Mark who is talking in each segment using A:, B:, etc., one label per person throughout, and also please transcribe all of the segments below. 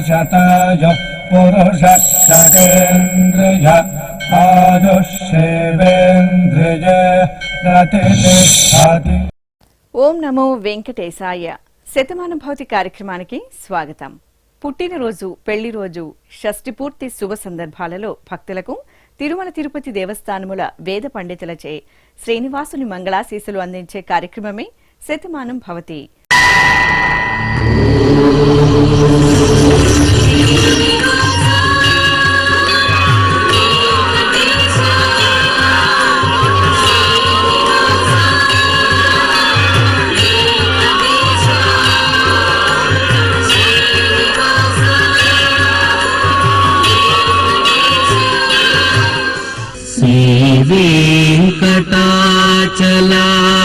A: శతాయ పురుష శతేంద్రియ ఆయుష్యేవేంద్రియ ప్రతిష్టతి.
B: ఓం నమో వెంకటేశాయ. శతమానం భవతి కార్యక్రమానికి స్వాగతం. పుట్టినరోజు, పెళ్లి రోజు, షష్ఠి పూర్తి శుభ సందర్భాలలో భక్తులకు తిరుమల తిరుపతి దేవస్థానముల వేద పండితులచే శ్రీనివాసుని మంగళాశీసులు అందించే కార్యక్రమమే శతమానం భవతి.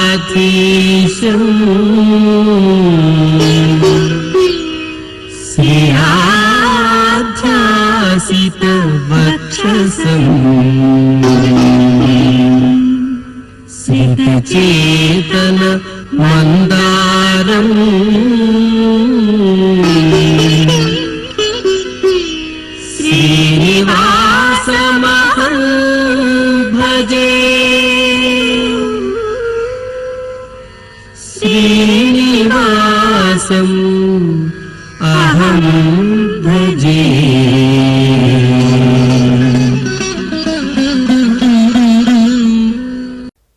C: వెంకటాచలాధీశం శ్రీయాధ్యాసిత వక్షసం సితచేతన మందారం శ్రీనివాసమహం భజే. శ్రీనివాసం అహం భజే.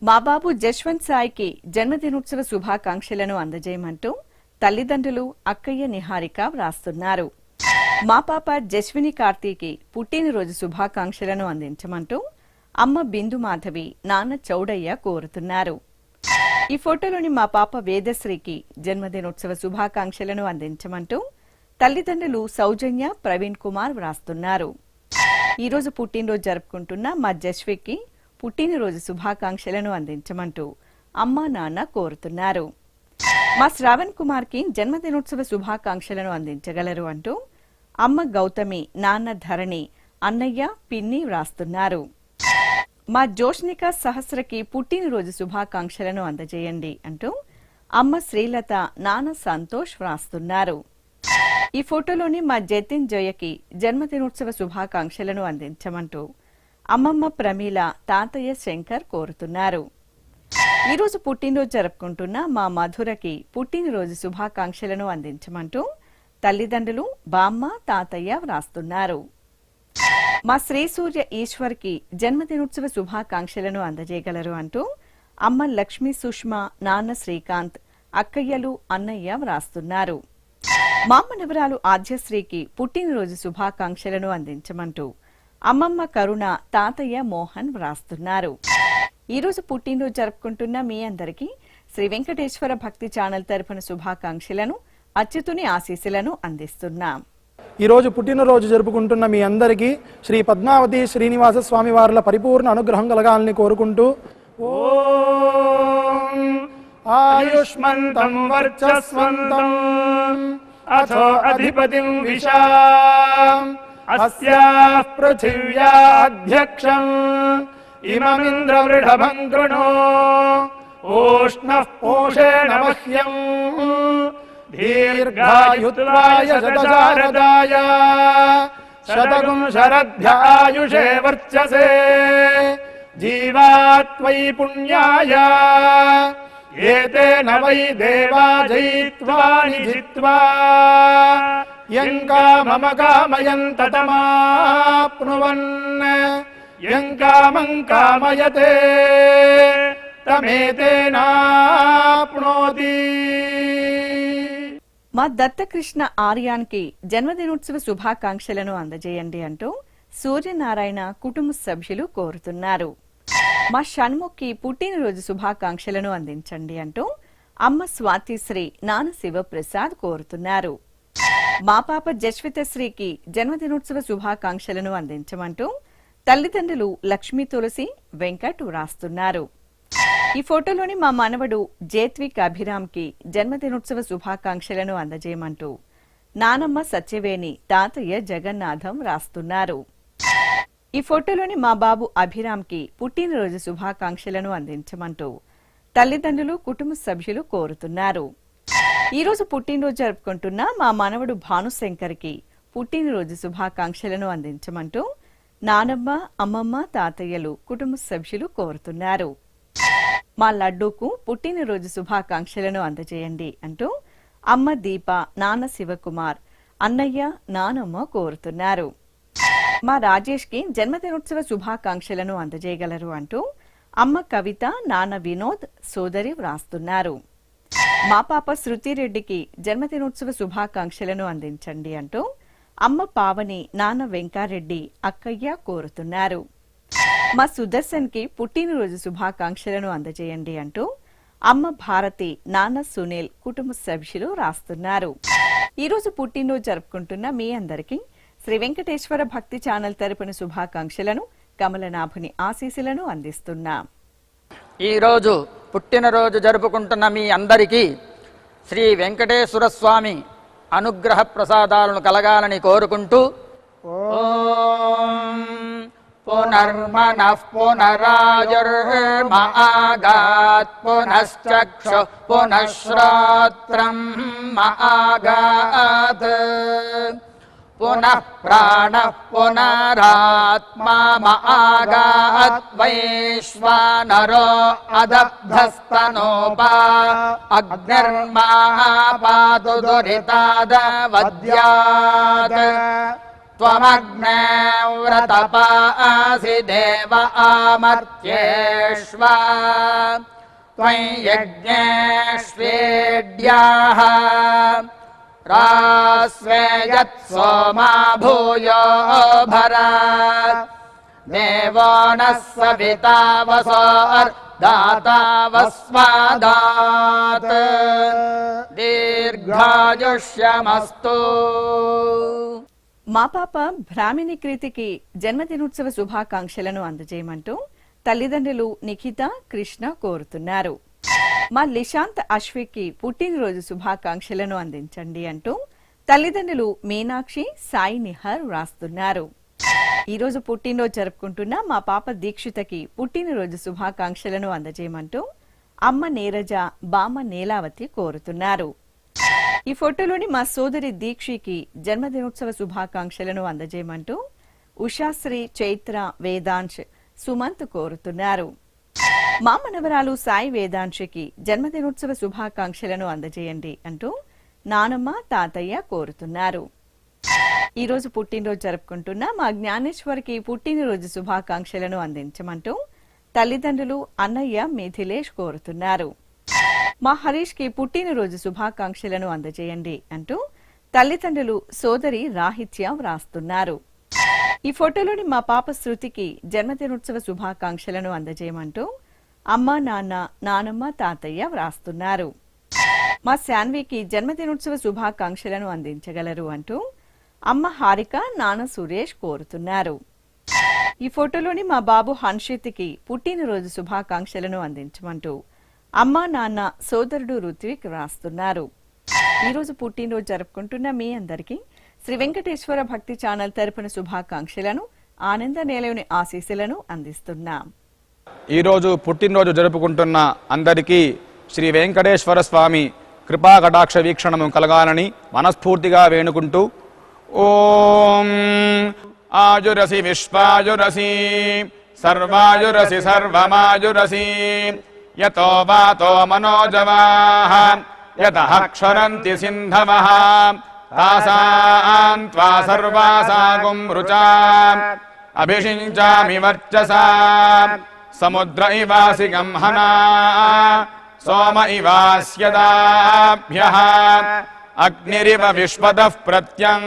B: మా బాబు జశ్వంత్ సాయికి జన్మదినోత్సవ శుభాకాంక్షలను అందజేయమంటూ తల్లిదండ్రులు అక్కయ్య నిహారిక వ్రాస్తున్నారు. మా పాప జస్విని కార్తీకి పుట్టినరోజు శుభాకాంక్షలను అందించమంటూ అమ్మ బిందు మాధవి, నాన్న చౌడయ్య కోరుతున్నారు. ఈ ఫోటోలోని మా పాప వేదశ్రీకి జన్మదినోత్సవ శుభాకాంక్షలను అందించమంటూ తల్లిదండ్రులు సౌజన్య, ప్రవీణ్ కుమార్ వ్రాస్తున్నారు. ఈరోజు పుట్టినరోజు జరుపుకుంటున్న మా జస్వికి పుట్టినరోజు శుభాకాంక్షలను అందించమంటూ అమ్మా నాన్న కోరుతున్నారు. మా శ్రావణ్ కుమార్ కి జన్మదినోత్సవ శుభాకాంక్షలను అందించగలరు అంటూ అమ్మ గౌతమి, నాన్న ధరణి, అన్నయ్య, పిన్ని వ్రాస్తున్నారు. మా జోష్నిక సహస్రకి పుట్టినరోజు శుభాకాంక్షలను అందజేయండి అంటూ అమ్మ శ్రీలత, నాన్న సంతోష్ వ్రాస్తున్నారు. ఈ ఫోటోలోని మా జతిన్ జయకి జన్మదినోత్సవ శుభాకాంక్షలను అందించమంటూ అమ్మమ్మ ప్రమీల, తాతయ్య శంకర్ కోరుతున్నారు. ఈరోజు పుట్టినరోజు జరుపుకుంటున్న మా మధురకి పుట్టినరోజు శుభాకాంక్షలను అందించమంటూ తల్లిదండ్రులు బామ్మ, తాతయ్య వ్రాస్తున్నారు. మా శ్రీ సూర్య ఈశ్వర్ కి జన్మదినోత్సవ శుభాకాంక్షలను అందజేయగలరు అంటూ అమ్మ లక్ష్మీ సుష్మ, నాన్న శ్రీకాంత్, అక్కయ్యలు, అన్నయ్య వ్రాస్తున్నారు. మా మనవరాలు ఆద్యశ్రీకి పుట్టినరోజు శుభాకాంక్షలను అందించమంటూ అమ్మమ్మ కరుణ, తాతయ్య మోహన్ వ్రాస్తున్నారు. ఈరోజు పుట్టినరోజు జరుపుకుంటున్న మీ అందరికీ శ్రీ వెంకటేశ్వర భక్తి ఛానల్ తరపున శుభాకాంక్షలను, అచ్యుతుని ఆశీస్సులను అందిస్తున్నాం.
D: ఈరోజు పుట్టినరోజు జరుపుకుంటున్న మీ అందరికీ శ్రీ పద్మావతి శ్రీనివాస స్వామి వార్ల పరిపూర్ణ అనుగ్రహం కలగాలని కోరుకుంటూ ఓం ఆయుష్మంతం వర్చస్వంతం అథో అధిపతిం విశాం అస్యాః పృథివ్యాధ్యక్షం ఇమమింద్రవృఢభం కృణో ఓష్ణః పోషేణ మహ్యం దీర్ఘాయుత్వాయ శతశారదాయ శతగుం శరధ్యాయుషే వర్చసే జీవాత్వై పుణ్యాయ ఏతేన వై దేవా జయిత్వాని జిత్వా యం కామమ కామయంత తమాప్నువన్ యం కామం కామయతే తమేతేనాప్నోతి.
B: మా దత్తకృష్ణ ఆర్యాన్కి జన్మదినోత్సవ శుభాకాంక్షలను అందజేయండి అంటూ సూర్యనారాయణ కుటుంబ సభ్యులు కోరుతున్నారు. మా షణ్ముఖి పుట్టినరోజు శుభాకాంక్షలను అందించండి అంటూ అమ్మ స్వాతిశ్రీ, నాన్న శివప్రసాద్ కోరుతున్నారు. మా పాప జశ్వితశ్రీకి జన్మదినోత్సవ శుభాకాంక్షలను అందించమంటూ తల్లిదండ్రులు లక్ష్మీ తులసి, వెంకట్ వ్రాస్తున్నారు. ఈ ఫోటోలోని మా మనవడు జేత్విక్ అభిరామ్ కి జన్మదినోత్సవ శుభాకాంక్షలను అందజేయమంటూ నానమ్మ సత్యవేణి, తాతయ్య జగన్నాథం రాస్తున్నారు. ఈ ఫోటోలోని మా బాబు అభిరామ్ కి పుట్టినరోజు శుభాకాంక్షలను అందించమంటూ తల్లిదండ్రులు, కుటుంబ సభ్యులు కోరుతున్నారు. ఈ రోజు పుట్టినరోజు జరుపుకుంటున్న మా మనవడు భానుశంకర్ కి పుట్టినరోజు శుభాకాంక్షలను అందించమంటూ నానమ్మ, అమ్మమ్మ, తాతయ్యలు, కుటుంబ సభ్యులు కోరుతున్నారు. మా లడ్డూకు పుట్టినరోజు శుభాకాంక్షలను అందజేయండి అంటూ అమ్మ దీప, నాన్న శివకుమార్, అన్నయ్య, నానమ్మ కోరుతున్నారు. మా రాజేష్ కి జన్మదినోత్సవ శుభాకాంక్షలను అందజేయగలరు అంటూ అమ్మ కవిత, నాన్న వినోద్, సోదరి వ్రాస్తున్నారు. మా పాప శృతిరెడ్డికి జన్మదినోత్సవ శుభాకాంక్షలను అందించండి అంటూ అమ్మ పావని, నాన్న వెంకారెడ్డి, అక్కయ్య కోరుతున్నారు. మా సుదర్శన్ కి పుట్టినరోజు శుభాకాంక్షలను అందజేయండి అంటూ అమ్మ భారతి, నాన్న సునీల్, కుటుంబ సభ్యులు రాస్తున్నారు. ఈరోజు పుట్టినరోజు జరుపుకుంటున్న మీ అందరికీ శ్రీ వెంకటేశ్వర భక్తి ఛానల్ తరపున శుభాకాంక్షలను, కమలనాభుని ఆశీస్సులను అందిస్తున్నాం.
E: ఈరోజు పుట్టినరోజు జరుపుకుంటున్న మీ అందరికీ శ్రీ వెంకటేశ్వర స్వామి అనుగ్రహ ప్రసాదాలను కలగాలని కోరుకుంటూ ఓం పునర్మనః పునరాయుర్మాగాత్ పునశ్చక్షు పునఃశ్రోత్రం మాగాత్ పునః ప్రాణః పునరాత్మా మాగాత్ వైశ్వానరో అదబ్ధస్తనోపా అగ్నిర్మాపాతు దురితాదవద్యాత్ త్వమగ్నే వ్రతపాసి దేవ ఆమర్త్యేష్వ త్వం యజ్ఞేష్వేడ్యాః రాస్వేయత్ సోమా భూయో భరా దేవో నః సవితా వసోర్దాతావస్మాదాత్ దీర్ఘాయుష్యమస్తు.
B: మా పాప భ్రామిణి కృతికి జన్మదినోత్సవ శుభాకాంక్షలను అందజేయమంటూ తల్లిదండ్రులు నిఖిత, కృష్ణ కోరుతున్నారు. మా లిశాంత్ అశ్వికి పుట్టినరోజు శుభాకాంక్షలను అందించండి అంటూ తల్లిదండ్రులు మీనాక్షి, సాయి నిహర్ వ్రాస్తున్నారు. ఈరోజు పుట్టినరోజు జరుపుకుంటున్న మా పాప దీక్షితకి పుట్టినరోజు శుభాకాంక్షలను అందజేయమంటూ అమ్మ నీరజ, బామ్మ నీలావతి కోరుతున్నారు. ఈ ఫోటోలోని మా సోదరి దీక్షికి జన్మదినోత్సవ శుభాకాంక్షలను అందజేయమంటూ ఉషాశ్రీ, చైత్ర, వేదాంశ్, సుమంత్ కోరుతున్నారు. మా మనవరాలు సాయి వేదాంశకి జన్మదినోత్సవ శుభాకాంక్షలను అందజేయండి అంటూ నానమ్మ, తాతయ్య కోరుతున్నారు. ఈరోజు పుట్టినరోజు జరుపుకుంటున్న మా జ్ఞానేశ్వర్కి పుట్టినరోజు శుభాకాంక్షలను అందించమంటూ తల్లిదండ్రులు అన్నయ్య, మిథిలేష్ కోరుతున్నారు. మా హరీష్ కి పుట్టినరోజు శుభాకాంక్షలను అందజేయండి అంటూ తల్లిదండ్రులు సోదరి రాహిత్య వ్రాస్తున్నారు. ఈ ఫోటోలోని మా పాప శృతికి జన్మదినోత్సవ శుభాకాంక్షలను అందజేయమంటూ అమ్మ, నాన్న, నానమ్మ, తాతయ్య వ్రాస్తున్నారు. మా శాన్వికి జన్మదినోత్సవ శుభాకాంక్షలను అందించగలరు అంటూ అమ్మ హారిక, నాన్న సురేష్ కోరుతున్నారు. ఈ ఫోటోలోని మా బాబు హన్షిత్కి పుట్టినరోజు శుభాకాంక్షలను అందించమంటూ అమ్మ, నాన్న, సోదరుడు రుత్విక్ వ్రాస్తున్నారు. ఈరోజు పుట్టినరోజు జరుపుకుంటున్న మీ అందరికీ శ్రీ వెంకటేశ్వర భక్తి ఛానల్ తరపున శుభాకాంక్షలను, ఆనంద నిలయని ఆశీస్సులను అందిస్తున్నాం.
F: ఈరోజు పుట్టినరోజు జరుపుకుంటున్న అందరికీ శ్రీ వెంకటేశ్వర స్వామి కృపా కటాక్ష వీక్షణము కలగాలని మనస్ఫూర్తిగా వేణుకుంటూ ఓం ఆయురసి విశ్వాయురసి సర్వాయురసి సర్వమాయురసి యతో వాతో మనోజవాః యతః క్షరంతి సింధవః తాసాం త్వా సర్వాసాగుం రుచాం అభిషించామి వర్చసా సముద్ర ఇవాసి గంహనా సోమ ఇవాస్యదాభ్యః అగ్నిరివ విశ్వతః ప్రత్యం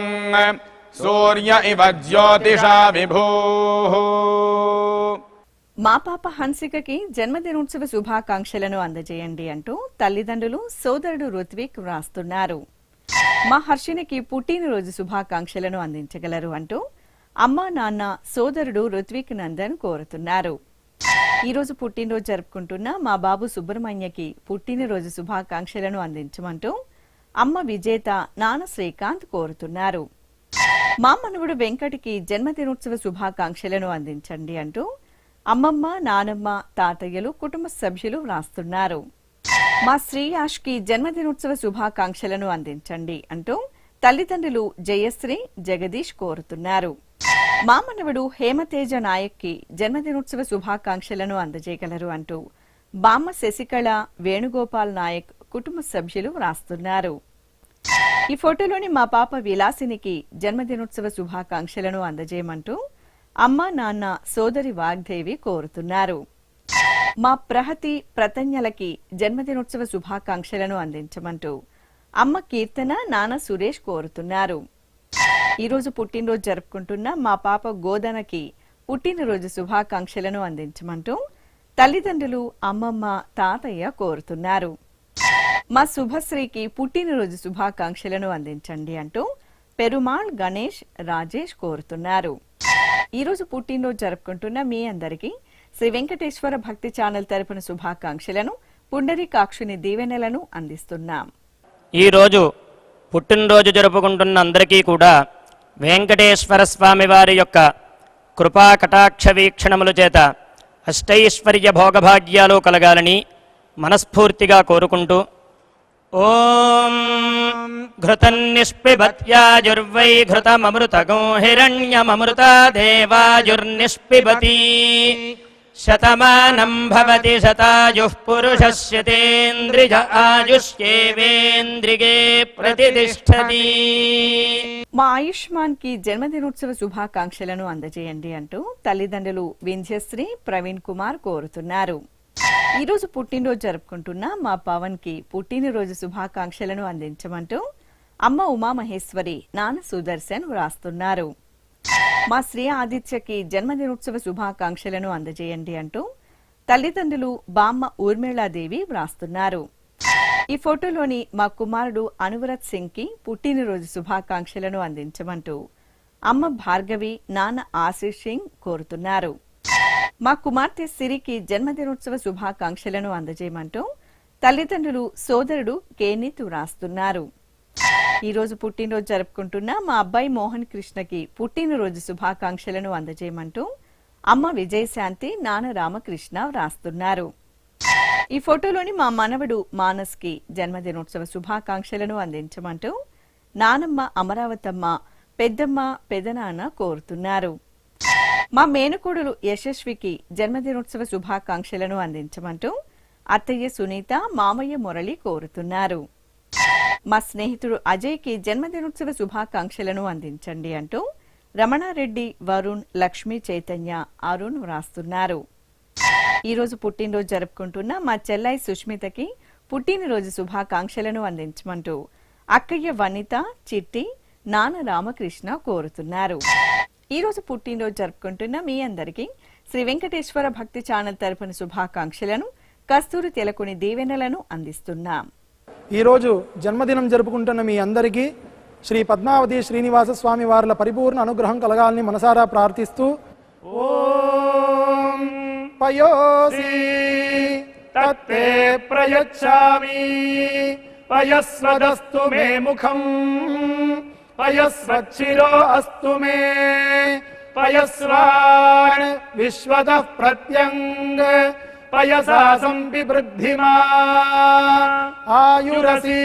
F: సూర్య ఇవ జ్యోతిషా విభూః.
B: మా పాప హన్సికకి జన్మదినోత్సవ శుభాకాంక్షలను అందజేయండి అంటూ తల్లిదండ్రులు సోదరుడు రుత్విక్ వ్రాస్తున్నారు. మా హర్షినికి పుట్టినరోజు శుభాకాంక్షలను అందించగలరు అంటూ అమ్మ, నాన్న, సోదరుడు రుత్విక్ నందన్ కోరుతున్నారు. ఈరోజు పుట్టినరోజు జరుపుకుంటున్న మా బాబు సుబ్రహ్మణ్యకి పుట్టినరోజు శుభాకాంక్షలను అందించమంటూ అమ్మ విజేత, నాన్న శ్రీకాంత్ కోరుతున్నారు. మా మనవడు వెంకటికి జన్మదినోత్సవ శుభాకాంక్షలను అందించండి అంటూ అమ్మమ్మ, నానమ్మ, తాతయ్యలు, కుటుంబ సభ్యులు వ్రాస్తున్నారు. మా శ్రీయాష్కి జన్మదినోత్సవ శుభాకాంక్షలను అందించండి అంటూ తల్లిదండ్రులు జయశ్రీ జగదీష్ కోరుతున్నారు. మా మనవడు హేమతేజ నాయక్కి జన్మదినోత్సవ శుభాకాంక్షలను అందజేయగలరు అంటూ బామ్మ శశికళ వేణుగోపాల్ నాయక్ కుటుంబ సభ్యులు వ్రాస్తున్నారు. ఈ ఫోటోలోని మా పాప విలాసినికి జన్మదినోత్సవ శుభాకాంక్షలను అందజేయమంటూ అమ్మ నాన్న సోదరి వాగ్దేవి కోరుతున్నారు. మా ప్రహతి ప్రతన్యలకి జన్మదినోత్సవ శుభాకాంక్షలను అందించమంటూ అమ్మ కీర్తన నాన్న సురేష్ కోరుతున్నారు. ఈరోజు పుట్టినరోజు జరుపుకుంటున్న మా పాప గోదనకి పుట్టినరోజు శుభాకాంక్షలను అందించమంటూ తల్లిదండ్రులు అమ్మమ్మ తాతయ్య కోరుతున్నారు. మా శుభశ్రీకి పుట్టినరోజు శుభాకాంక్షలను అందించండి అంటూ పెరుమాళ్ గణేష్ రాజేష్ కోరుతున్నారు. ఈరోజు పుట్టినరోజు జరుపుకుంటున్న మీ అందరికీ శ్రీ వెంకటేశ్వర భక్తి ఛానల్ తరపున శుభాకాంక్షలను పుండరీకాక్షుని దీవెనలను అందిస్తున్నాం.
G: ఈరోజు పుట్టినరోజు జరుపుకుంటున్న అందరికీ కూడా వెంకటేశ్వర స్వామి వారి యొక్క కృపా కటాక్ష వీక్షణముల చేత అష్టైశ్వర్య భోగభాగ్యాలు కలగాలని మనస్ఫూర్తిగా కోరుకుంటూ ఓం ఘృతన్నిష్పిబత్యాజుర్వై ఘృతమమృతగో హిరణ్యమమృతా దేవాజుర్నిష్పిబతి శతమానం భవతి శతాయుః పురుషస్యతేంద్రియ ఆయుష్యేవేంద్రిగే ప్రతిష్టతి.
B: మా ఆయుష్మాన్ కి జన్మదినోత్సవ శుభాకాంక్షలను అందజేయండి అంటూ తల్లిదండ్రులు వింధ్యశ్రీ ప్రవీణ్ కుమార్ కోరుతున్నారు. ఈరోజు పుట్టినరోజు జరుపుకుంటున్న మా పవన్ కి పుట్టినరోజు శుభాకాంక్షలను అందించమంటూ అమ్మ ఉమామహేశ్వరి నాన్న సుదర్శన్ వ్రాస్తున్నారు. మా శ్రీ ఆదిత్యకి జన్మదినోత్సవ శుభాకాంక్షలను అందజేయండి అంటూ తల్లిదండ్రులు బామ్మ ఊర్మిళాదేవి వ్రాస్తున్నారు. ఈ ఫోటోలోని మా కుమారుడు అనువ్రత్ సింగ్ కి పుట్టినరోజు శుభాకాంక్షలను అందించమంటూ అమ్మ భార్గవి నాన్న ఆశీష్ సింగ్ కోరుతున్నారు. మా కుమార్తె సిరికి జన్మదినోత్సవ శుభాకాంక్షలను అందజేయమంటూ తల్లిదండ్రులు సోదరుడు కేనిత్ వ్రాస్తున్నారు. ఈరోజు పుట్టినరోజు జరుపుకుంటున్న మా అబ్బాయి మోహన్ కృష్ణకి పుట్టినరోజు శుభాకాంక్షలను అందజేయమంటూ అమ్మ విజయశాంతి నాన్న రామకృష్ణ వ్రాస్తున్నారు. ఈ ఫోటోలోని మా మనవడు మానస్ కి జన్మదినోత్సవ శుభాకాంక్షలను అందించమంటూ నానమ్మ అమరావతమ్మ పెద్దమ్మ పెదనాన్న కోరుతున్నారు. మా మేనకోడలు యశస్వికి జన్మదినోత్సవ శుభాకాంక్షలను అందించమంటూ అత్తయ్య సునీత మామయ్య మురళి కోరుతున్నారు. మా స్నేహితుడు అజయ్ కి జన్మదినోత్సవ శుభాకాంక్షలను అందించండి అంటూ రమణారెడ్డి వరుణ్ లక్ష్మీ చైతన్య అరుణ్ వ్రాస్తున్నారు. ఈరోజు పుట్టినరోజు జరుపుకుంటున్న మా చెల్లాయి సుష్మితకి పుట్టినరోజు శుభాకాంక్షలను అందించమంటూ అక్కయ్య వనిత చిట్టి నాన్న రామకృష్ణ కోరుతున్నారు. ఈరోజు పుట్టినరోజు జరుపుకుంటున్న మీ అందరికీ శ్రీ వెంకటేశ్వర భక్తి ఛానల్ తరపున శుభాకాంక్షలను కస్తూరి తెలకుని దీవెనలను అందిస్తున్నాం.
D: ఈరోజు జన్మదినం జరుపుకుంటున్న మీ అందరికీ శ్రీ పద్మావతి శ్రీనివాస స్వామి వార్ల పరిపూర్ణ అనుగ్రహం కలగాలని మనసారా ప్రార్థిస్తూ ఓం పయోసి తత్తే ప్రయచ్ఛామి పయస్వదస్తు మే ముఖం పయస్వచ్చిరో అస్తు మే పయస్వాన్ విశ్వతః ప్రత్యంగ పయసా సంపివృద్ధిమా ఆయురసి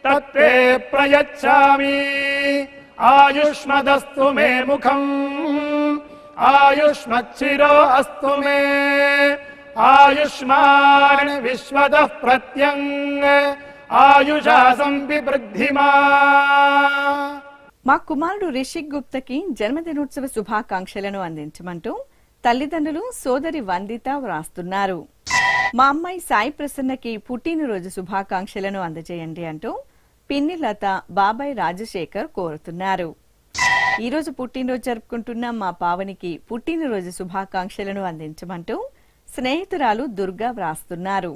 D: తత్తే ప్రయచ్ఛామి ఆయుష్మదస్తు మే ముఖం ఆయుష్మచ్చిరో అస్తు మే ఆయుష్మాన్ విశ్వతః ప్రత్యంగ ఆయుషా సంపివృద్ధిమా.
B: మా కుమారుడు రిషిక్ గుప్తకి జన్మదినోత్సవ శుభాకాంక్షలను అందించమంటూ తల్లిదండ్రులు సోదరి వందిత వ్రాస్తున్నారు. మా అమ్మాయి సాయి ప్రసన్నకి పుట్టినరోజు శుభాకాంక్షలను అందజేయండి అంటూ పిన్ని లత బాబాయ్ రాజశేఖర్ కోరుతున్నారు. ఈరోజు పుట్టినరోజు జరుపుకుంటున్న మా పావనికి పుట్టినరోజు శుభాకాంక్షలను అందించమంటూ స్నేహితురాలు దుర్గా వ్రాస్తున్నారు.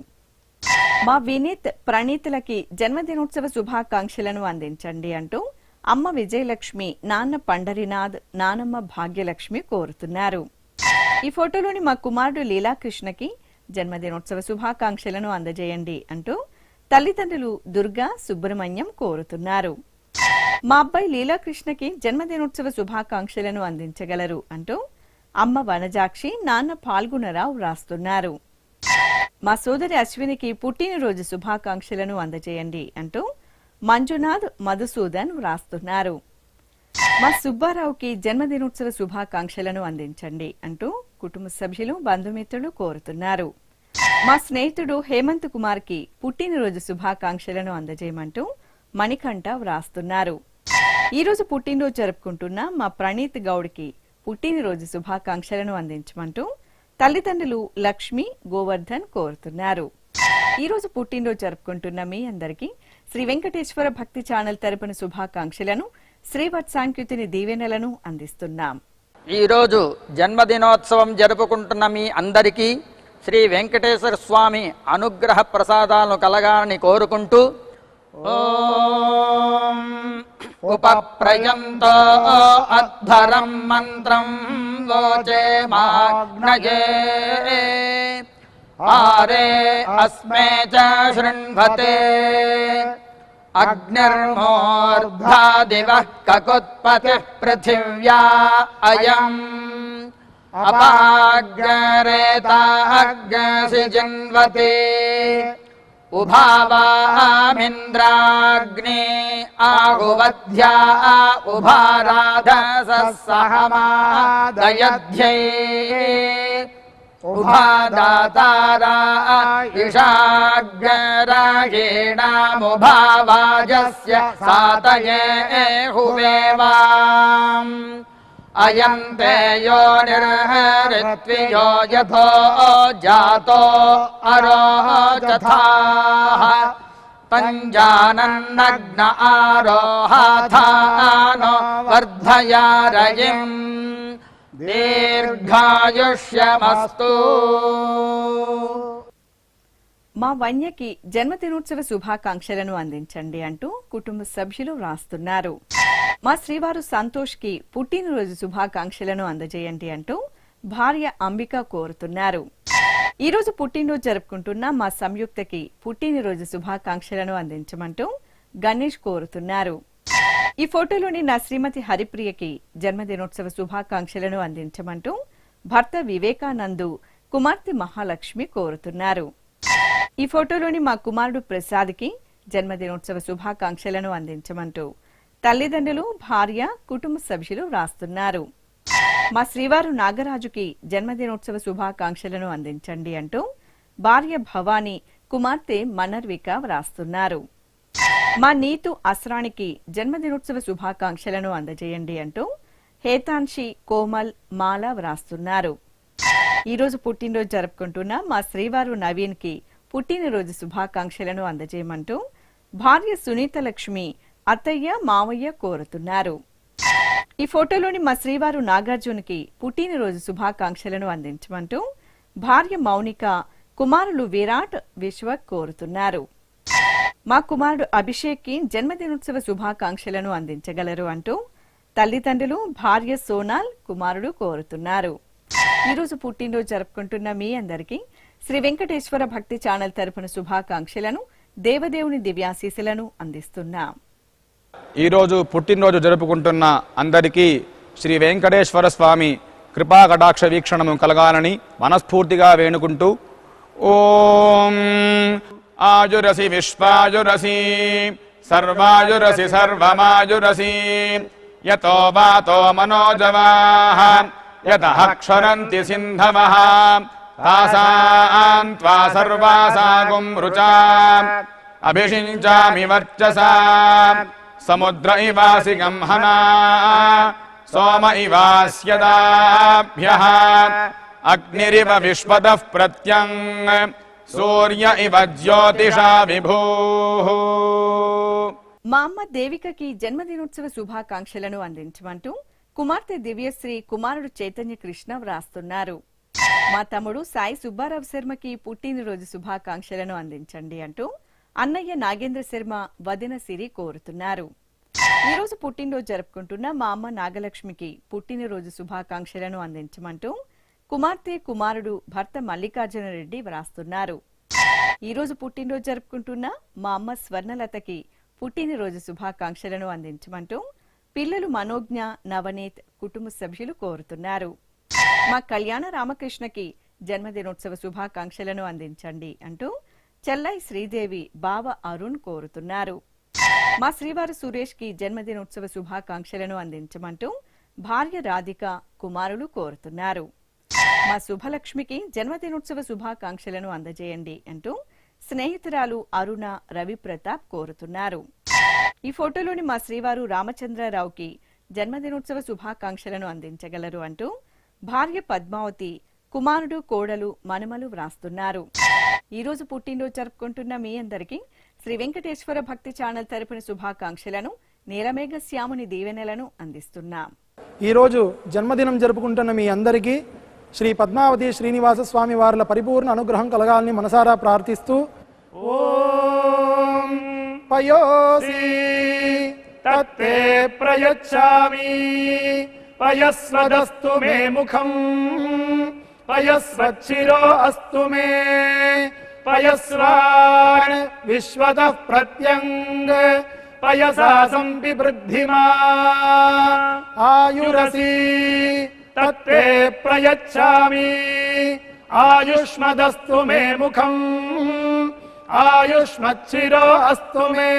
B: మా వినీత్ ప్రణీతులకి జన్మదినోత్సవ శుభాకాంక్షలను అందించండి అంటూ అమ్మ విజయలక్ష్మి నాన్న పండరినాథ్ నానమ్మ భాగ్యలక్ష్మి కోరుతున్నారు. ఈ ఫోటోలోని మా కుమారుడు లీలాకృష్ణకి జన్మదినోత్సవ శుభాకాంక్షలను అందజేయండి అంటూ తల్లిదండ్రులు దుర్గా సుబ్రహ్మణ్యం కోరుతున్నారు. మా అబ్బాయి లీలాకృష్ణకి జన్మదినోత్సవ శుభాకాంక్షలను అందించగలరు అంటూ అమ్మ వనజాక్షి నాన్న పాల్గొనరావు వ్రాస్తున్నారు. మా సోదరి అశ్వినికి పుట్టినరోజు శుభాకాంక్షలను అందజేయండి అంటూ మంజునాథ్ మధుసూదన్ వ్రాస్తున్నారు. మా సుబ్బారావుకి జన్మదినోత్సవ శుభాకాంక్షలను అందించండి అంటూ కుటుంబ సభ్యులు బంధుమిత్రులు కోరుతున్నారు. మా స్నేహితుడు హేమంత్ కుమార్ కి పుట్టినరోజు శుభాకాంక్షలను అందజేయమంటూ మణికంఠ వ్రాస్తున్నారు. ఈ రోజు పుట్టినరోజు జరుపుకుంటున్న మా ప్రణీత్ గౌడ్కి పుట్టినరోజు శుభాకాంక్షలను అందించమంటూ తల్లిదండ్రులు లక్ష్మి గోవర్ధన్ కోరుతున్నారు. ఈ రోజు పుట్టినరోజు జరుపుకుంటున్న మీ అందరికీ శ్రీ వెంకటేశ్వర భక్తి ఛానల్ తరపున శుభాకాంక్షలను, శ్రీవత్సాంక్యుతిని దీవెనలను అందిస్తున్నాం.
E: ఈరోజు జన్మదినోత్సవం జరుపుకుంటున్న మీ అందరికీ శ్రీ వెంకటేశ్వర స్వామి అనుగ్రహ ప్రసాదాలను కలగాలని కోరుకుంటూ ఓం ఉపప్రయంతో అధ్వరం మంత్రం లోచే మాగ్నయే ఆరే అస్మే చ శృణ్వతే అగ్నిర్మూర్ధ్వా దివః కకుత్పతిః పృథివ్యా అయం అపాగ్రేతాగ్సి జన్వతే ఉభావామింద్రాగ్నే ఆహువధ్యా ఉభారాధసః సహమాదయధ్యై ఉభాదాతారా ఇషాగ్రాయేణాముభావాజస్య సాతయే హువేవాం అయంతే యో నిర్హరిత్వియో యథో జాతో అరోచథాః పంజానన్నగ్న ఆరోహాథానో వర్ధయారయిం దీర్ఘాయుష్యమస్తు.
B: మా వన్యకి జన్మదినోత్సవ శుభాకాంక్షలను అందించండి అంటూ కుటుంబ సభ్యులు వ్రాస్తున్నారు. మా శ్రీవారు సంతోష్ కి పుట్టినరోజు శుభాకాంక్షలను అందజేయండి అంటూ భార్య అంబిక కోరుతున్నారు. ఈ రోజు పుట్టినరోజు జరుపుకుంటున్న మా సంయుక్తకి పుట్టినరోజు శుభాకాంక్షలను అందించమంటూ గణేష్ కోరుతున్నారు. ఈ ఫోటోలోని నా శ్రీమతి హరిప్రియకి జన్మదినోత్సవ శుభాకాంక్షలను అందించమంటూ భర్త వివేకానందు కుమార్తె మహాలక్ష్మి కోరుతున్నారు. ఈ ఫోటోలోని మా కుమారుడు ప్రసాద్కి జన్మదినోత్సవ శుభాకాంక్షలను అందించమంటూ తల్లిదండ్రులు, భార్య, కుటుంబ సభ్యులు వ్రాస్తున్నారు. మా శ్రీవారు నాగరాజుకి జన్మదినోత్సవ శుభాకాంక్షలను అందించండి అంటూ భార్య భవానీ, కుమార్తె మనర్విక వ్రాస్తున్నారు. మా నీతు అస్రానికి జన్మదినోత్సవ శుభాకాంక్షలను అందజేయండి అంటూ హేతాన్షి, కోమల్, మాల వ్రాస్తున్నారు. ఈ రోజు పుట్టినరోజు జరుపుకుంటున్న మా శ్రీవారు నవీన్ కి పుట్టినరోజు శుభాకాంక్షలను అందజేయమంటూ భార్య సునీత లక్ష్మి, అత్తయ్య, మావయ్య కోరుతున్నారు. ఈ ఫోటోలోని మా శ్రీవారు నాగార్జునకి పుట్టినరోజు శుభాకాంక్షలను అందించమంటూ భార్య మౌనిక, కుమారులు విరాట్, విశ్వక్ కోరుతున్నారు. మా కుమారుడు అభిషేక్ కి జన్మదినోత్సవ శుభాకాంక్షలను అందించగలరు అంటూ తల్లిదండ్రులు, భార్య సోనాల్, కుమారుడు కోరుతున్నారు. ఈ రోజు పుట్టినరోజు జరుపుకుంటున్న మీ అందరికీ శ్రీ వెంకటేశ్వర భక్తి ఛానల్ తరపున శుభాకాంక్షలను, దేవదేవుని దివ్యాశీస్సులను అందిస్తున్నాం.
F: ఈరోజు పుట్టినరోజు జరుపుకుంటున్న అందరికీ శ్రీ వెంకటేశ్వర స్వామి కృపా కటాక్ష వీక్షణము కలగాలని మనస్ఫూర్తిగా వేణుకుంటూ ఓం ఆయురసి విశ్వాయురసి సర్వాయురసి సర్వమాయురసి యతో వాతో మనోజవాః యతః క్షరంతి సింధవః తాసాం త్వా సర్వాసాగుం రుచా అభిషించామి వర్చసా సముద్ర ఇవాసి గంహనా సోమ ఇవాస్యదాభ్యః అగ్నిరివ విశ్వతః ప్రత్యంగ్ సూర్య ఇవ జ్యోతిషా విభూః.
B: మా అమ్మ దేవికకి జన్మదినోత్సవ శుభాకాంక్షలను అందించమంటూ కుమార్తె దివ్యశ్రీ, కుమారుడు చైతన్య కృష్ణ వ్రాస్తున్నారు. మా తమ్ముడు సాయి సుబ్బారావు శర్మకి పుట్టినరోజు శుభాకాంక్షలను అందించండి అంటూ అన్నయ్య నాగేంద్ర శర్మ, వదిన సిరి కోరుతున్నారు. ఈ రోజు పుట్టినరోజు జరుపుకుంటున్న మా అమ్మ నాగలక్ష్మికి పుట్టినరోజు శుభాకాంక్షలను అందించమంటూ కుమార్తె, కుమారుడు, భర్త మల్లికార్జున రెడ్డి వ్రాస్తున్నారు. ఈ రోజు పుట్టినరోజు జరుపుకుంటున్న మా అమ్మ స్వర్ణలతకి పుట్టినరోజు శుభాకాంక్షలను అందించమంటూ పిల్లలు మనోజ్ఞ, నవనీత్, కుటుంబ సభ్యులు కోరుతున్నారు. మా కళ్యాణ రామకృష్ణకి జన్మదినోత్సవ శుభాకాంక్షలను అందించండి అంటూ చెల్లై శ్రీదేవి, బావ అరుణ్ కోరుతున్నారు. మా శ్రీవారు సురేష్ కి జన్మదినోత్సవ శుభాకాంక్షలను అందించమంటూ భార్య రాధిక కుమారులు కోరుతున్నారు. మా శుభలక్ష్మికి జన్మదినోత్సవ శుభాకాంక్షలను అందజేయండి అంటూ స్నేహితురాలు అరుణ రవి ప్రతాప్ కోరుతున్నారు. ఈ ఫోటోలోని మా శ్రీవారు రామచంద్రరావుకి జన్మదినోత్సవ శుభాకాంక్షలను అందించగలరు అంటూ భార్య పద్మావతి కుమారుడు కోడలు మనుమలు వ్రాస్తున్నారు. ఈ రోజు పుట్టినరోజు జరుపుకుంటున్న మీ అందరికీ శ్రీ వెంకటేశ్వర భక్తి ఛానల్ తరపున శుభాకాంక్షలను నీలమేఘ శ్యాముని దీవెనలను అందిస్తున్నాం.
D: ఈ రోజు జన్మదినం జరుపుకుంటున్న మీ అందరికీ శ్రీ పద్మావతి శ్రీనివాస స్వామి వార్ల పరిపూర్ణ అనుగ్రహం కలగాలని మనసారా ప్రార్థిస్తూ ఓం పయోసి తత్తే ప్రయచ్ఛామి పయస్వదస్తు మే ముఖం పయస్వచ్చిరో అస్తు మే పయస్వాన్ విశ్వతః ప్రత్యంగ పయసా సంపివృద్ధిమా ఆయురసి తత్తే ప్రయచ్ఛామి ఆయుష్మదస్తు మే ముఖం ఆయుష్మచ్చిరో అస్తు మే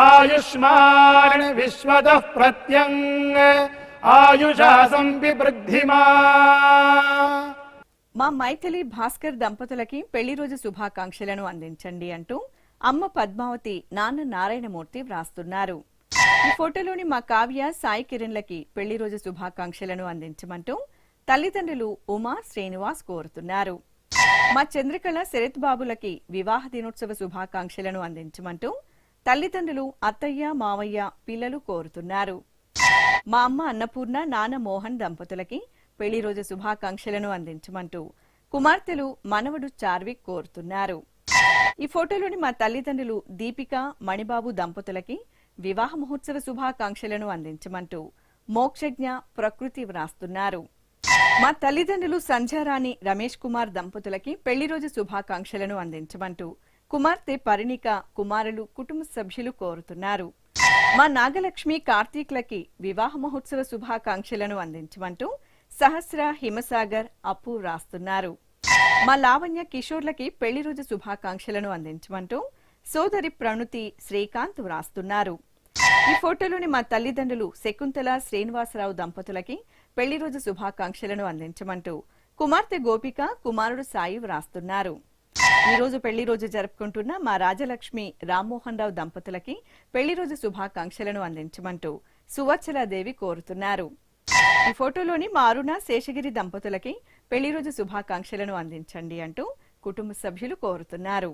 D: ఆయుష్మాన్ విశ్వతః ప్రత్యంగ ఆయుషా సంపివృద్ధిమా.
B: మా మైథిలి భాస్కర్ దంపతులకి పెళ్లి రోజు శుభాకాంక్షలను అందించండి అంటూ అమ్మ పద్మావతి నాన్న నారాయణమూర్తి వ్రాస్తున్నారు. ఈ ఫోటోలోని మా కావ్య సాయి కిరణ్లకి పెళ్లి రోజు శుభాకాంక్షలను అందించమంటూ తల్లిదండ్రులు ఉమా శ్రీనివాస్ కోరుతున్నారు. మా చంద్రకళ శరత్ బాబులకి వివాహ దినోత్సవ శుభాకాంక్షలను అందించమంటూ తల్లిదండ్రులు అత్తయ్య మావయ్య పిల్లలు కోరుతున్నారు. మా అమ్మ అన్నపూర్ణ నాన్న మోహన్ దంపతులకి పెళ్లి రోజు శుభాకాంక్షలను అందించమంటూ కుమార్తెలు మనవడు చార్విక్ కోరుతున్నారు. ఈ ఫోటోలోని మా తల్లిదండ్రులు దీపిక మణిబాబు దంపతులకి వివాహ మహోత్సవ శుభాకాంక్షలను అందించమంటూ మోక్షజ్ఞ ప్రకృతి వ్రాస్తున్నారు. మా తల్లిదండ్రులు సంధ్యారాణి రమేష్ కుమార్ దంపతులకి పెళ్లి రోజు శుభాకాంక్షలను అందించమంటూ కుమార్తె పరిణిక కుమారులు కుటుంబ సభ్యులు కోరుతున్నారు. మా నాగలక్ష్మి కార్తీక్లకి వివాహ మహోత్సవ శుభాకాంక్షలను అందించమంటూ సహస్ర హిమసాగర్ అప్పు వ్రాస్తున్నారు. మా లావణ్య కిషోర్లకి పెళ్లి రోజు శుభాకాంక్షలను అందించమంటూ సోదరి ప్రణుతి శ్రీకాంత్ వ్రాస్తున్నారు. ఈ ఫోటోలోని మా తల్లిదండ్రులు శకుంతల శ్రీనివాసరావు దంపతులకి పెళ్లి రోజు శుభాకాంక్షలను అందించమంటూ కుమార్తె గోపిక కుమారుడు సాయి వ్రాస్తున్నారు. ఈ రోజు పెళ్లి రోజు జరుపుకుంటున్న మా రాజలక్ష్మి రామ్మోహన్ రావు దంపతులకి పెళ్లి రోజు శుభాకాంక్షలను అందించమంటూ సువర్చలాదేవి కోరుతున్నారు. ఈ ఫోటోలోని మా అరుణ శేషగిరి దంపతులకి పెళ్లి రోజు శుభాకాంక్షలను అందించండి అంటూ కుటుంబ సభ్యులు కోరుతున్నారు.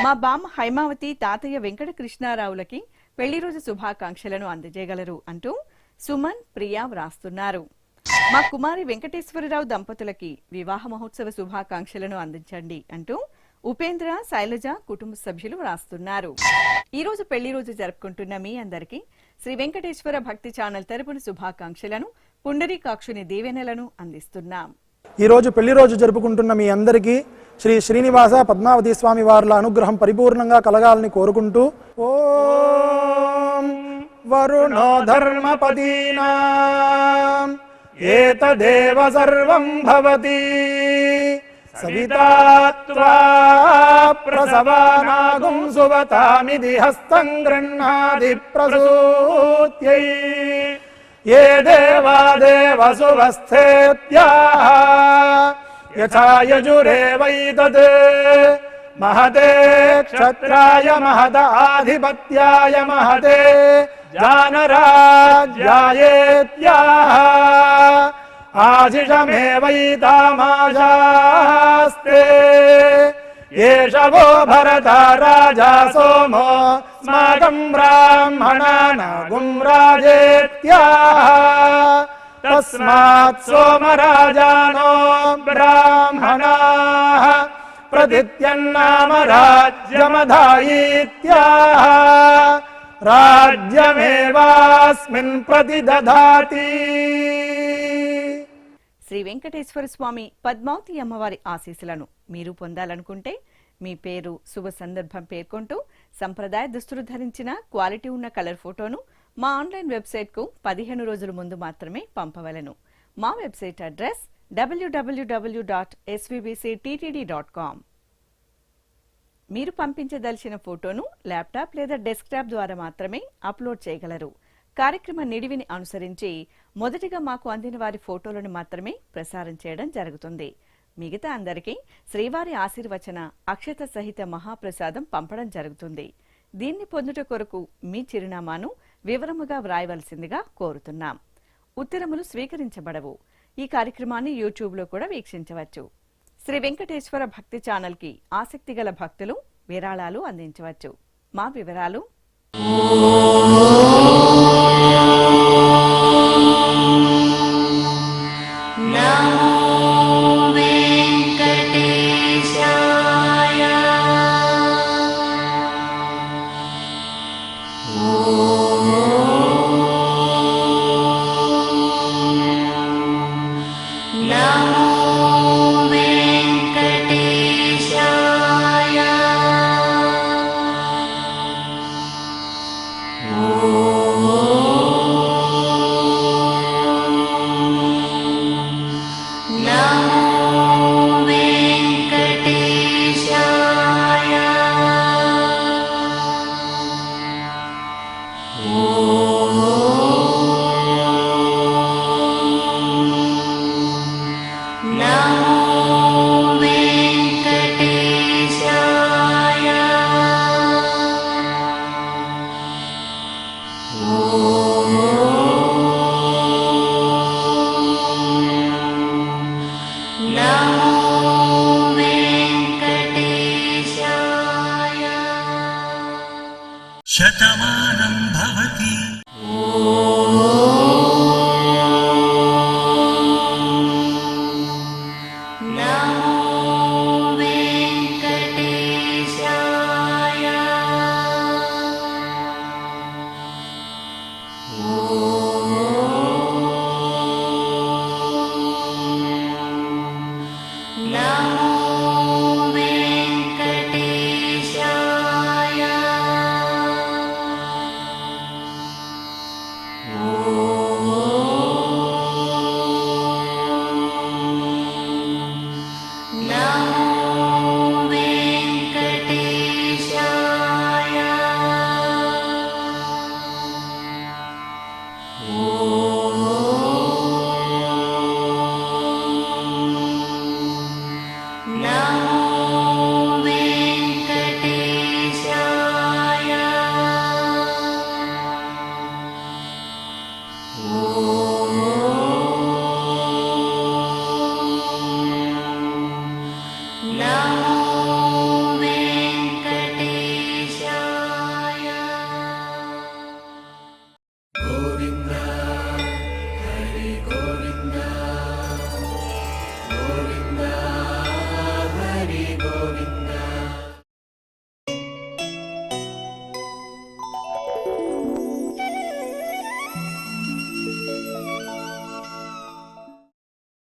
B: మా బామ్మ హైమావతి తాతయ్య వెంకట కృష్ణారావులకి పెళ్లి రోజు శుభాకాంక్షలను అందజేయగలరు అంటూ సుమన్ ప్రియా వ్రాస్తున్నారు. మా కుమారి వెంకటేశ్వరరావు దంపతులకి వివాహ మహోత్సవ శుభాకాంక్షలను అందించండి అంటూ ఉపేంద్ర శైలజ కుటుంబ సభ్యులు వ్రాస్తున్నారు. ఈ రోజు పెళ్లి రోజు జరుపుకుంటున్న మీ అందరికీ శ్రీ వెంకటేశ్వర భక్తి ఛానల్ తరపున శుభాకాంక్షలను పుండరీకాక్షుని దీవెనలను అందిస్తున్నాం.
D: ఈ రోజు పెళ్లి రోజు జరుపుకుంటున్న మీ అందరికీ శ్రీ శ్రీనివాస పద్మావతి స్వామి వార్ల అనుగ్రహం పరిపూర్ణంగా కలగాలని కోరుకుంటూ ఓం వరుణో ధర్మపదీనాం ఏతదేవ సర్వం భవతి సవితా త్వా ప్రసవానాగుం సువతామిది హస్తం గృహ్ణాది ప్రసూత్యై ఏ దేవా దేవసువస్థేత్యాః యథా యజురేవైతద్ మహతే క్షత్రాయ మహదాధిపత్యాయ మహతే జానరాజ్యాయేత్యాః ఆశిషమేవైతామాశాస్తే ఏషవో భరత రాజా సోమో స్మాకం బ్రాహ్మణానాగుం రాజేత్యాః తస్మాత్ సోమరాజానో బ్రాహ్మణాః ప్రతిత్యన్నామ రాజ్యమధాయిత్యాః రాజ్యమేవాస్మిన్ ప్రతిదధాతి.
B: శ్రీ వెంకటేశ్వర స్వామి పద్మావతి అమ్మవారి ఆశీస్సులను మీరు పొందాలనుకుంటే మీ పేరు శుభ సందర్భం పేర్కొంటూ సంప్రదాయ దుస్తులు ధరించిన క్వాలిటీ ఉన్న కలర్ ఫోటోను మా ఆన్లైన్ వెబ్సైట్కు 15 రోజుల ముందు మాత్రమే పంపవలను. మా వెబ్సైట్ అడ్రస్ www.svbcttd.com. మీరు పంపించదలిచిన ఫోటోను ల్యాప్టాప్ లేదా డెస్క్టాప్ ద్వారా మాత్రమే అప్లోడ్ చేయగలరు. కార్యక్రమ నిడివిని అనుసరించి మొదటిగా మాకు అందిన వారి ఫోటోలను మాత్రమే ప్రసారం చేయడం జరుగుతుంది. మిగతా అందరికీ శ్రీవారి ఆశీర్వచన అక్షత సహిత మహాప్రసాదం పంపడం జరుగుతుంది. దీన్ని పొందుట కొరకు మీ చిరునామాను వివరముగా వ్రాయవలసిందిగా కోరుతున్నాం. ఉత్తరములు స్వీకరించబడవు. ఈ కార్యక్రమాన్ని యూట్యూబ్లో కూడా వీక్షించవచ్చు. శ్రీ వెంకటేశ్వర భక్తి ఛానల్ కి ఆసక్తి గల భక్తులు విరాళాలు అందించవచ్చు. మా వివరాలు:
C: నమో